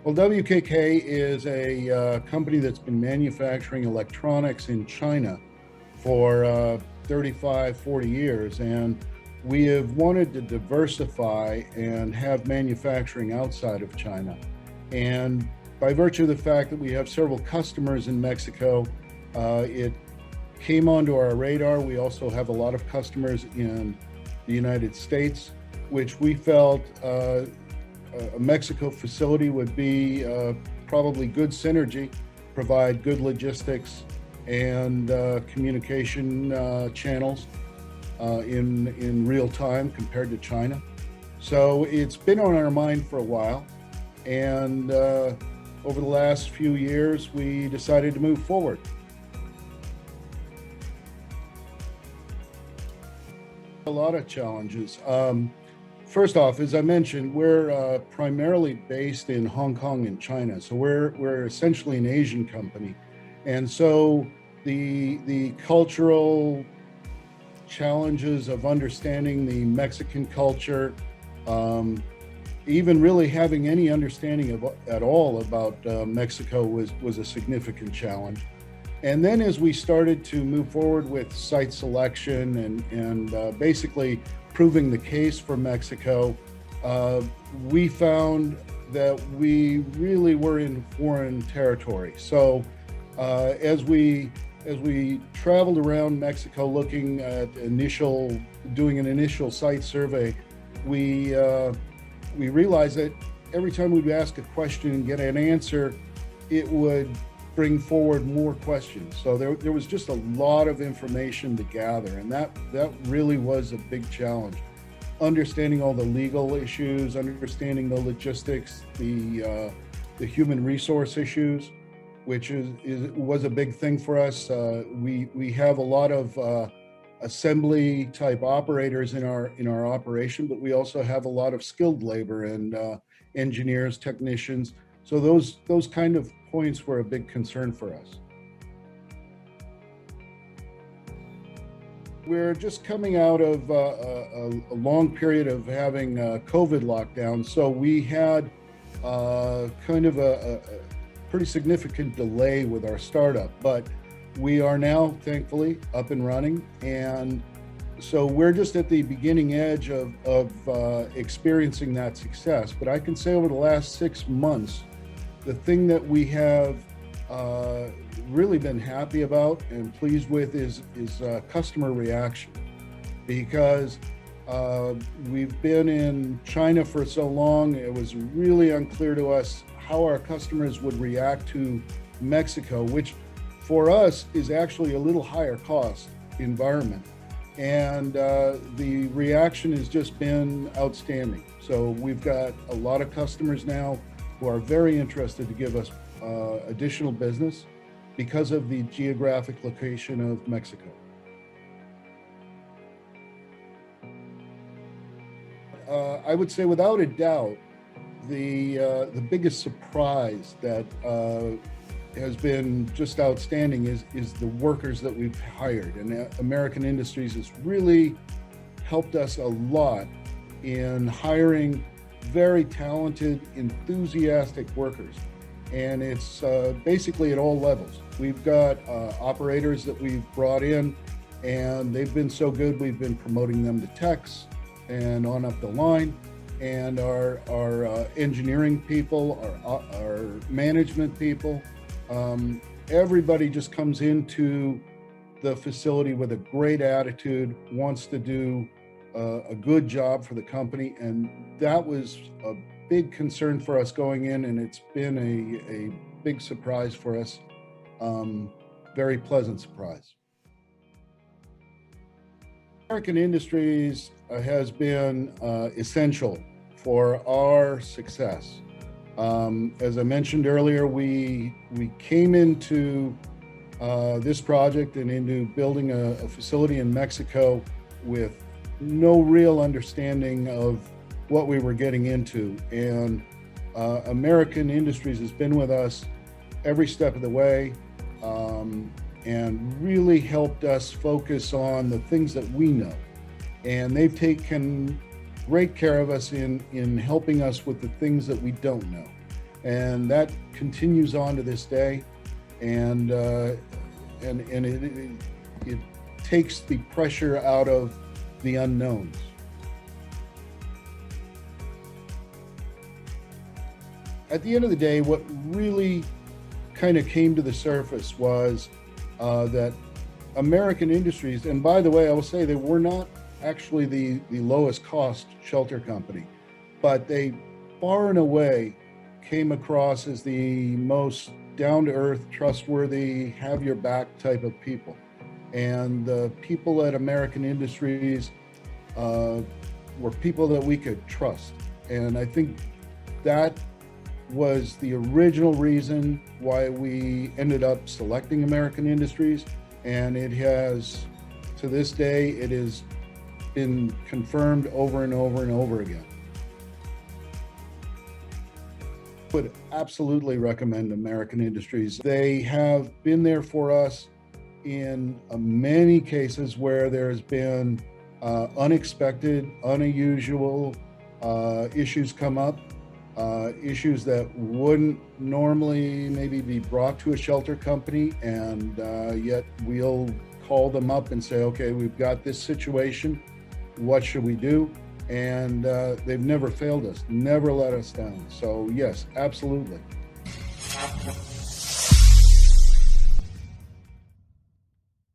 Well, WKK is a company that's been manufacturing electronics in China for 35, 40 years. And we have wanted to diversify and have manufacturing outside of China. And by virtue of the fact that we have several customers in Mexico, it came onto our radar. We also have a lot of customers in the United States, which we felt a Mexico facility would be probably good synergy, provide good logistics and communication channels in real time compared to China. So it's been on our mind for a while, and over the last few years, we decided to move forward. A lot of challenges. First off, as I mentioned, we're primarily based in Hong Kong and China, so we're essentially an Asian company, and so the cultural challenges of understanding the Mexican culture, even really having any understanding at all about Mexico was a significant challenge. And then as we started to move forward with site selection and basically proving the case for Mexico, we found that we really were in foreign territory. So as we traveled around Mexico looking at doing an initial site survey, we realized that every time we'd ask a question and get an answer, it would bring forward more questions. So there was just a lot of information to gather, and that really was a big challenge. Understanding all the legal issues, understanding the logistics, the human resource issues, which was a big thing for us. We have a lot of assembly type operators in our operation, but we also have a lot of skilled labor and engineers, technicians. So those kind of points were a big concern for us. We're just coming out of a long period of having COVID lockdown, so we had kind of a pretty significant delay with our startup, but we are now thankfully up and running, and so we're just at the beginning edge of experiencing that success. But I can say over the last 6 months, the thing that we have really been happy about and pleased with is customer reaction, because we've been in China for so long. It was really unclear to us how our customers would react to Mexico, which for us is actually a little higher cost environment. And the reaction has just been outstanding. So we've got a lot of customers now who are very interested to give us additional business because of the geographic location of Mexico. I would say without a doubt, the biggest surprise that has been just outstanding is the workers that we've hired. And American Industries has really helped us a lot in hiring very talented, enthusiastic workers. And it's basically at all levels. We've got operators that we've brought in, and they've been so good, we've been promoting them to techs and on up the line. And our engineering people, our management people, everybody just comes into the facility with a great attitude, wants to do a good job for the company. And that was a big concern for us going in, and it's been a big surprise for us, very pleasant surprise. American Industries has been essential for our success. As I mentioned earlier, we came into this project and into building a facility in Mexico with no real understanding of what we were getting into. And American Industries has been with us every step of the way, and really helped us focus on the things that we know. And they've taken great care of us in helping us with the things that we don't know. And that continues on to this day. And it takes the pressure out of the unknowns. At the end of the day, what really kind of came to the surface was that American Industries, and by the way, I will say they were not actually the lowest cost shelter company, but they far and away came across as the most down-to-earth, trustworthy, have your back type of people. And the people at American Industries were people that we could trust. And I think that was the original reason why we ended up selecting American Industries. And it has, to this day, it has been confirmed over and over and over again. Would absolutely recommend American Industries. They have been there for us in many cases where there's been unexpected, unusual issues come up, issues that wouldn't normally maybe be brought to a shelter company, and yet we'll call them up and say, okay, we've got this situation, what should we do? And they've never failed us, never let us down. So yes, absolutely.